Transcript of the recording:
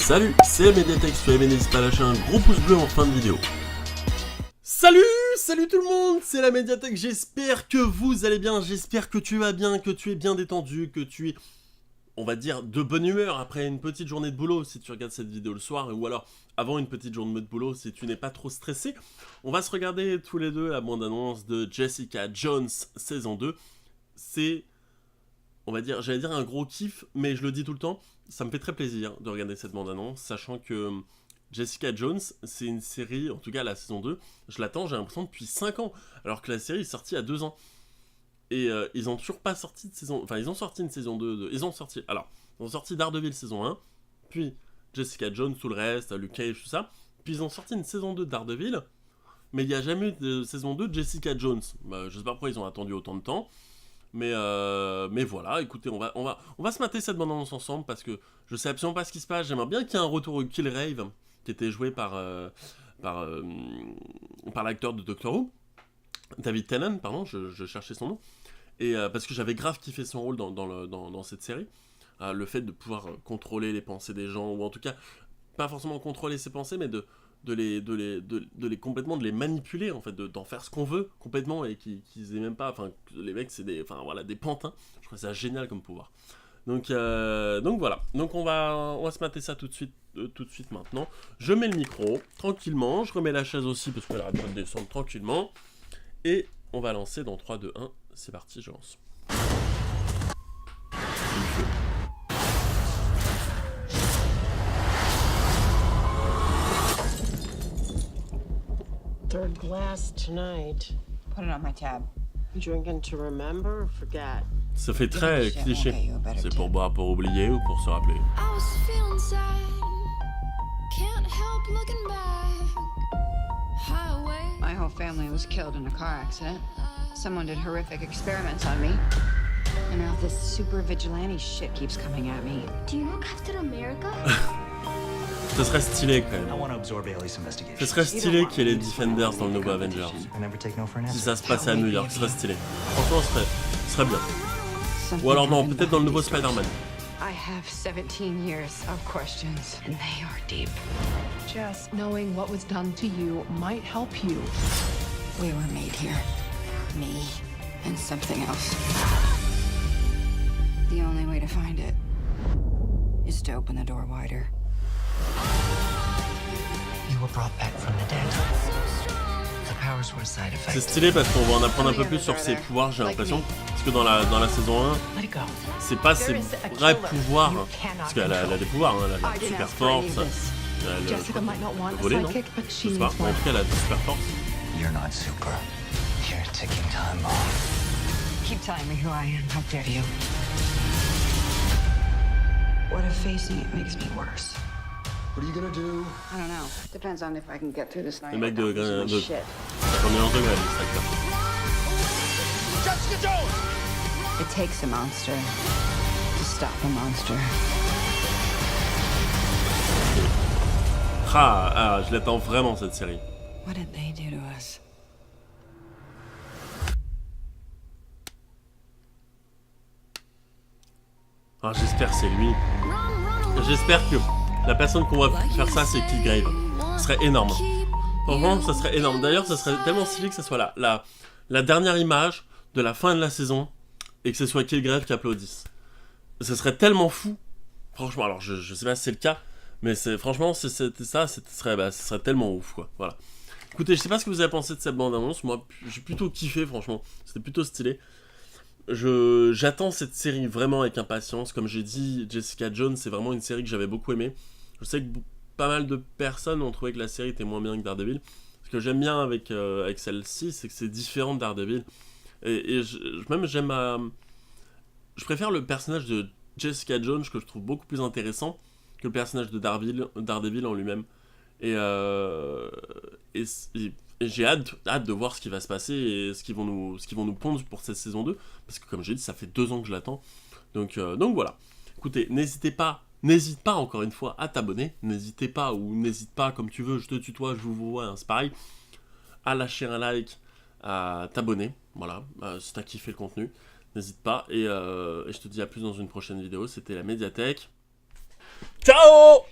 Salut, c'est Mediatek, soyez aimé, n'hésitez pas à lâcher un gros pouce bleu en fin de vidéo. Salut tout le monde, c'est la Mediatek, j'espère que vous allez bien, j'espère que tu vas bien, que tu es bien détendu, que tu es, on va dire, de bonne humeur après une petite journée de boulot si tu regardes cette vidéo le soir, ou alors avant une petite journée de boulot si tu n'es pas trop stressé. On va se regarder tous les deux la bande-annonce de Jessica Jones saison 2. C'est, on va dire, j'allais dire un gros kiff, mais je le dis tout le temps, ça me fait très plaisir de regarder cette bande-annonce, sachant que Jessica Jones, c'est une série, en tout cas la saison 2, je l'attends, j'ai l'impression, depuis 5 ans, alors que la série est sortie il y a 2 ans. Et ils ont toujours pas sorti de saison... Enfin, ils ont sorti une saison 2... Ils ont sorti Daredevil saison 1, puis Jessica Jones, tout le reste, Luke Cage, tout ça, puis ils ont sorti une saison 2 de Daredevil, mais il n'y a jamais eu de saison 2 de Jessica Jones. Je sais pas pourquoi ils ont attendu autant de temps, mais voilà, écoutez, on va se mater cette bande-annonce ensemble, parce que je sais absolument pas ce qui se passe. J'aimerais bien qu'il y ait un retour au Killgrave, qui était joué par l'acteur de Doctor Who, David Tennant, pardon, je cherchais son nom, et parce que j'avais grave kiffé son rôle dans cette série, le fait de pouvoir contrôler les pensées des gens, ou en tout cas, pas forcément contrôler ses pensées, mais de les complètement de les manipuler, en fait, d'en faire ce qu'on veut complètement, et qu'ils aient même pas, enfin, les mecs c'est des pantins. Je trouve ça génial comme pouvoir. Donc voilà, donc on va se mater ça tout de suite maintenant. Je mets le micro tranquillement, je remets la chaise aussi parce qu'elle arrête pas de descendre tranquillement, et on va lancer dans 3, 2, 1, c'est parti, je lance. Third glass tonight. Put it on my tab. Drinking to remember or forget? Ça fait très cliché. C'est pour boire pour oublier ou pour se rappeler. I was feeling sad. Can't help looking back. Highway. My whole family was killed in a car accident. Someone did horrific experiments on me. And now this super vigilante shit keeps coming at me. Do you know Captain America? Ce serait stylé quand même. Ce serait stylé qu'il y ait les Defenders dans le nouveau Avengers. Si ça se passait à New York, ce serait stylé. Franchement, ce serait bien. Ou alors non, peut-être dans le nouveau Spider-Man. I have 17 years of questions, and they are deep. Just knowing what was done to you might help you. We were made here. Me and something else. The only way to find it is to open the door wider. You were brought back from the dead. The powers were a side effect. C'est stylé parce qu'on va en apprendre un peu plus sur ses pouvoirs, j'ai l'impression. Parce que dans la saison 1, c'est pas ses vrais pouvoirs. Parce qu'elle a des pouvoirs, hein. Elle a la super force. Elle a volé, non? Je sais pas. En tout cas, elle a de super force. You're not super. You're a ticking time bomb. Keep telling me who I am. How dare you? What if facing it makes me worse? What are you gonna do? I don't know. Depends on if I can get through this night. Le mec de Shit. 51 degrés, cet acteur. Jessica Jones! It takes a monster to stop a monster. Je l'attends vraiment cette série. What did they do to us? J'espère que c'est lui. J'espère que la personne qu'on va faire ça, c'est Killgrave. Ce serait énorme. Franchement, ça serait énorme. D'ailleurs, ça serait tellement stylé que ça soit la dernière image de la fin de la saison et que ce soit Killgrave qui applaudisse. Ce serait tellement fou. Franchement, alors je sais pas si c'est le cas, mais franchement, si c'était ça, ce serait tellement ouf, quoi. Voilà. Écoutez, je sais pas ce que vous avez pensé de cette bande-annonce. Moi, j'ai plutôt kiffé, franchement. C'était plutôt stylé. J'attends cette série vraiment avec impatience. Comme j'ai dit, Jessica Jones, c'est vraiment une série que j'avais beaucoup aimée. Je sais que pas mal de personnes ont trouvé que la série était moins bien que Daredevil. Ce que j'aime bien avec celle-ci, c'est que c'est différent de Daredevil. Et je préfère le personnage de Jessica Jones, que je trouve beaucoup plus intéressant que le personnage de Daredevil en lui-même. Et j'ai hâte de voir ce qui va se passer et ce qu'ils vont nous pondre pour cette saison 2, parce que comme j'ai dit, ça fait 2 ans que je l'attends. Donc voilà. Écoutez, n'hésite pas encore une fois à t'abonner, n'hésite pas comme tu veux, je te tutoie, je vous vois, hein, c'est pareil, à lâcher un like, à t'abonner, voilà, si t'as kiffé le contenu, n'hésite pas, et je te dis à plus dans une prochaine vidéo. C'était la Mediatek. Ciao!